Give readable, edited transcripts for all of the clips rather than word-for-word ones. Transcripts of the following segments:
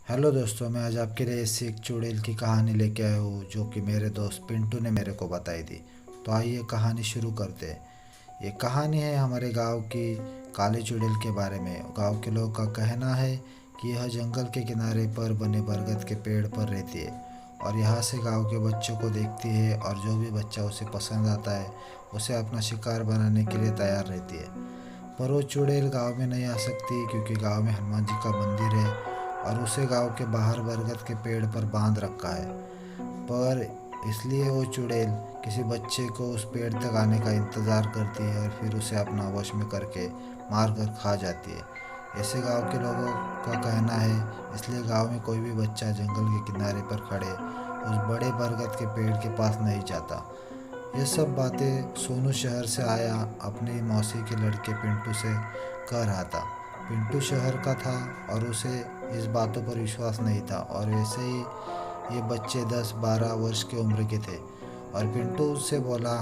Hello दोस्तों, मैं आज आपके लिए ऐसी एक चुड़ैल की कहानी लेके आया हूँ जो कि मेरे दोस्त पिंटू ने मेरे को बताई थी। तो आइए कहानी शुरू करते हैं। ये कहानी है हमारे गांव की काली चुड़ैल के बारे में। गांव के लोगों का कहना है कि यह जंगल के किनारे पर बने बरगद के पेड़ पर रहती है और यहाँ से गांव के बच्चों को देखती है और जो भी बच्चा उसे पसंद आता है उसे अपना शिकार बनाने के लिए तैयार रहती है। पर वो चुड़ैल गांव में नहीं आ सकती क्योंकि गांव में हनुमान जी का मंदिर है और उसे गांव के बाहर बरगद के पेड़ पर बांध रखा है। पर इसलिए वो चुड़ैल किसी बच्चे को उस पेड़ तक आने का इंतज़ार करती है और फिर उसे अपना वश में करके मार कर खा जाती है। ऐसे गांव के लोगों का कहना है। इसलिए गांव में कोई भी बच्चा जंगल के किनारे पर खड़े उस बड़े बरगद के पेड़ के पास नहीं जाता। ये सब बातें सोनू शहर से आया अपनी मौसी के लड़के पिंटू से कह रहा था। पिंटू शहर का था और उसे इस बातों पर विश्वास नहीं था और वैसे ही ये बच्चे 10-12 वर्ष की उम्र के थे। और पिंटू उससे बोला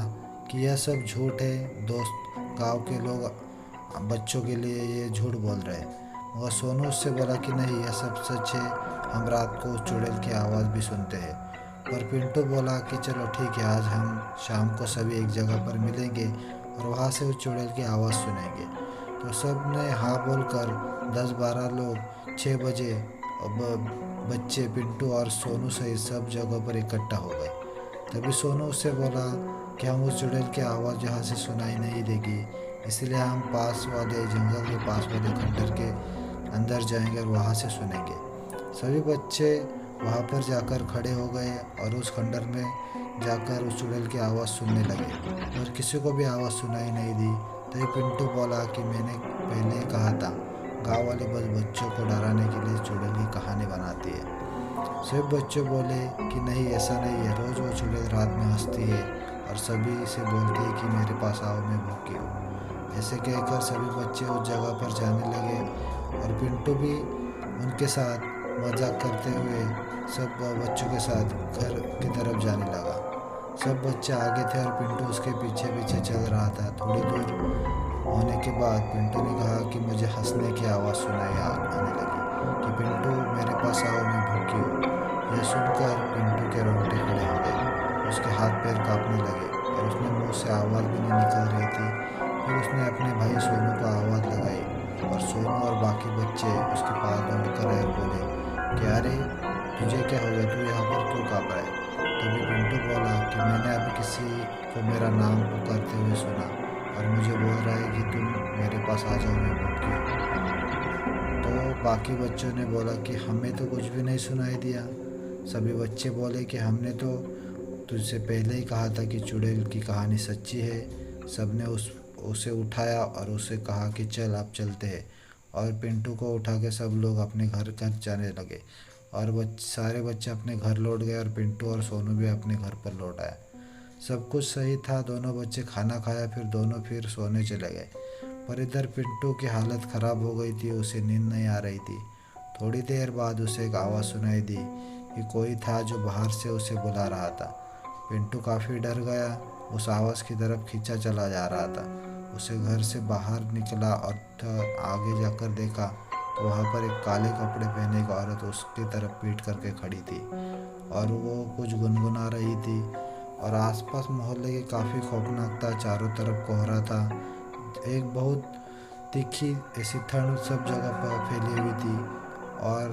कि यह सब झूठ है दोस्त, गांव के लोग बच्चों के लिए ये झूठ बोल रहे हैं। मगर सोनू उससे बोला कि नहीं, यह सब सच है, हम रात को उस चुड़ैल की आवाज़ भी सुनते हैं। पर पिंटू बोला कि चलो ठीक है, आज हम शाम को सभी एक जगह पर मिलेंगे और वहाँ से उस चुड़ैल की आवाज़ सुनेंगे। तो सब ने हाँ बोलकर 10-12 लोग 6 बजे बच्चे पिंटू और सोनू सहित सब जगह पर इकट्ठा हो गए। तभी सोनू उससे बोला कि हम उस चुड़ैल की आवाज़ यहाँ से सुनाई नहीं देगी, इसलिए हम पास वाले जंगल के पास वाले खंडर के अंदर जाएंगे और वहाँ से सुनेंगे। सभी बच्चे वहाँ पर जाकर खड़े हो गए और उस खंडर में जाकर उस चुड़ैल की आवाज़ सुनने लगे और किसी को भी आवाज़ सुनाई नहीं दी। तभी पिंटू बोला कि मैंने पहले ही कहा था, गाँव वाले बस बच्चों को डराने के लिए चुड़ैल की कहानी बनाती है। सभी बच्चे बोले कि नहीं, ऐसा नहीं है, रोज़ वो चुड़ैल रात में हंसती है और सभी से बोलती है कि मेरे पास आओ, मैं भूखी हूँ। ऐसे कहकर सभी बच्चे उस जगह पर जाने लगे और पिंटू भी उनके साथ मजाक करते हुए सब बच्चों के साथ घर की तरफ जाने लगा। सब बच्चे आगे थे और पिंटू उसके पीछे पीछे चल रहा था। थोड़ी दूर होने के बाद पिंटू ने कहा कि मुझे हंसने की आवाज़ सुनाई आने लगी कि पिंटू मेरे पास आओ, मैं भूखी हूँ। यह सुनकर पिंटू के रोंगटे खड़े हो गए, उसके हाथ पैर कांपने लगे और उसने मुंह से आवाज़ भी नहीं निकल रही थी। फिर उसने अपने भाई सोनू को आवाज़ लगाई और सोनू और बाकी बच्चे उसके पास दौड़कर आए और बोले कि अरे तुझे क्या हो गया, तू यहाँ पर क्यों काँप रहा है। तभी पिंटू बोला कि मैंने अभी किसी को मेरा नाम पुकारते हुए सुना और मुझे बोल रहा है कि तुम मेरे पास आ जाओ, मैं भूखी हूँ। तो बाकी बच्चों ने बोला कि हमें तो कुछ भी नहीं सुनाई दिया। सभी बच्चे बोले कि हमने तो तुझसे पहले ही कहा था कि चुड़ैल की कहानी सच्ची है। सबने उसे उठाया और उसे कहा कि चल अब चलते हैं। और पिंटू को उठा के सब लोग अपने घर घर जाने लगे और सारे बच्चे अपने घर लौट गए और पिंटू और सोनू भी अपने घर पर लौट आए। सब कुछ सही था, दोनों बच्चे खाना खाया, फिर दोनों फिर सोने चले गए। पर इधर पिंटू की हालत ख़राब हो गई थी, उसे नींद नहीं आ रही थी। थोड़ी देर बाद उसे एक आवाज़ सुनाई दी कि कोई था जो बाहर से उसे बुला रहा था। पिंटू काफ़ी डर गया, उस आवाज़ की तरफ खींचा चला जा रहा था। उसे घर से बाहर निकला और आगे जाकर देखा तो वहाँ पर एक काले कपड़े पहने एक औरत उसकी तरफ पीट करके खड़ी थी और वो कुछ गुनगुना रही थी। और आसपास मोहल्ले के काफ़ी खौफनाक था, चारों तरफ कोहरा था, एक बहुत तीखी ऐसी ठंड सब जगह पर फैली हुई थी। और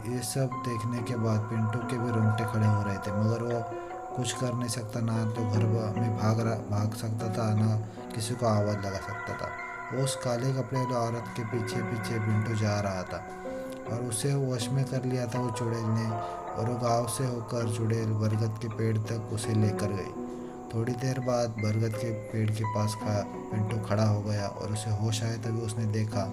ये सब देखने के बाद पिंटू के भी रोंगटे खड़े हो रहे थे, मगर वो कुछ कर नहीं सकता, ना तो घर में भाग सकता था, ना किसी को आवाज़ लगा सकता था। वो उस काले कपड़े वाले औरत के पीछे पीछे पिंटू जा रहा था और उसे वश में कर लिया था वो चुड़ैल ने। और वो गांव से होकर चुड़ैल बरगद के पेड़ तक उसे लेकर गई। थोड़ी देर बाद बरगद के पेड़ के पास पिंटू खड़ा हो गया और उसे होश आया। तभी उसने देखा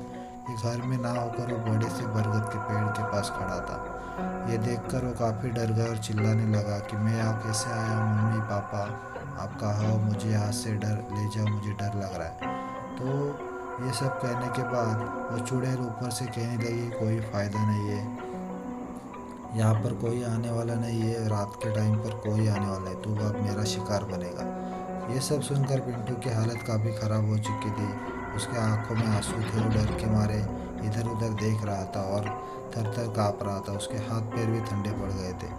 कि घर में ना होकर वो बड़े से बरगद के पेड़ के पास खड़ा था। ये देखकर वो काफ़ी डर गया और चिल्लाने लगा कि मैं यहाँ कैसे आया, मम्मी पापा आप कहाँ हो, मुझे यहाँ से डर ले जाओ, मुझे डर लग रहा है। तो ये सब कहने के बाद वो चुड़ैल ऊपर से कहने लगी कोई फ़ायदा नहीं है, यहाँ पर कोई आने वाला नहीं है, रात के टाइम पर कोई आने वाला है, तू अब मेरा शिकार बनेगा। ये सब सुनकर पिंटू की हालत काफ़ी ख़राब हो चुकी थी, उसके आंखों में आंसू थे, वो डर के मारे इधर उधर देख रहा था और थर थर काँप रहा था। उसके हाथ पैर भी ठंडे पड़ गए थे।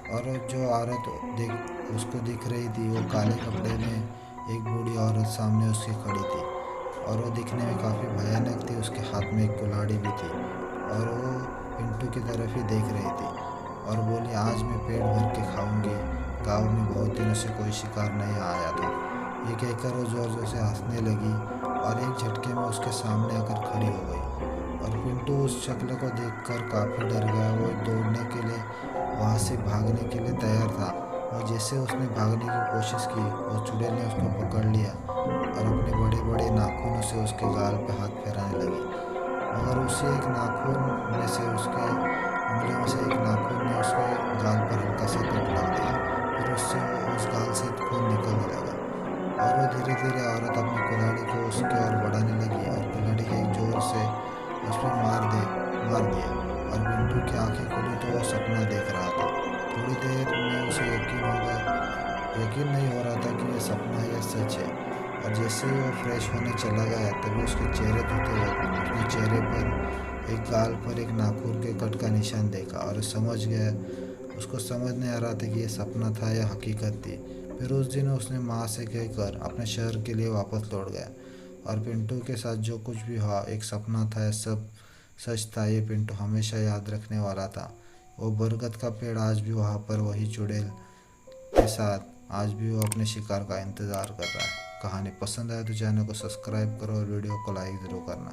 और जो औरत उसको दिख रही थी, वो काले कपड़े में एक बूढ़ी औरत सामने उसके खड़ी थी और वो दिखने में काफ़ी भयानक थी। उसके हाथ में एक कुल्हाड़ी भी थी और वो पिंटू की तरफ ही देख रही थी और बोली, आज मैं पेट भर के खाऊंगी। गाँव में बहुत दिनों से कोई शिकार नहीं आया था। ये कहकर वो ज़ोर ज़ोर से हंसने लगी और एक झटके में उसके सामने आकर खड़ी हो गई। और पिंटू उस शक्ल को देखकर काफ़ी डर गया। वो दौड़ने के लिए, वहाँ से भागने के लिए तैयार था और जैसे उसने भागने की कोशिश की, वो चुड़ैल ने उसको पकड़ लिया और अपने बड़े बड़े नाखूनों से उसके गाल पे हाथ फेराने लगी। मगर उसी एक नाखून में से, उसके उंगलियों में से एक नाखून ने उसके गाल पर हल्का सा कट लग दिया। फिर उससे उस गाल से खून निकलने लगा और वो धीरे धीरे औरत अपनी कुल्हाड़ी को उसके ओर बढ़ाने लगी और कुल्हाड़ी के एक जोर से उस पर मार दिया। और पिंटू की आंखें खुली तो वो सपना देख रहा था। थोड़ी देर में उसे यकीन नहीं हो रहा था कि यह सपना है या सच है। और जैसे ही वो फ्रेश होने चला गया, तभी उसके चेहरे धोते वक्त उसने चेहरे पर एक गाल पर एक नाखून के कट का निशान देखा और समझ गया। उसको समझ नहीं आ रहा था कि यह सपना था या हकीकत थी। फिर उस दिन उसने माँ से कहकर अपने शहर के लिए वापस लौट गया और पिंटू के साथ जो कुछ भी हुआ एक सपना था, यह सब सच था। ये पिंटू हमेशा याद रखने वाला था। वो बरगद का पेड़ आज भी वहाँ पर वही चुड़ैल के साथ आज भी वो अपने शिकार का इंतज़ार कर रहा है। कहानी पसंद आए तो चैनल को सब्सक्राइब करो और वीडियो को लाइक ज़रूर करना।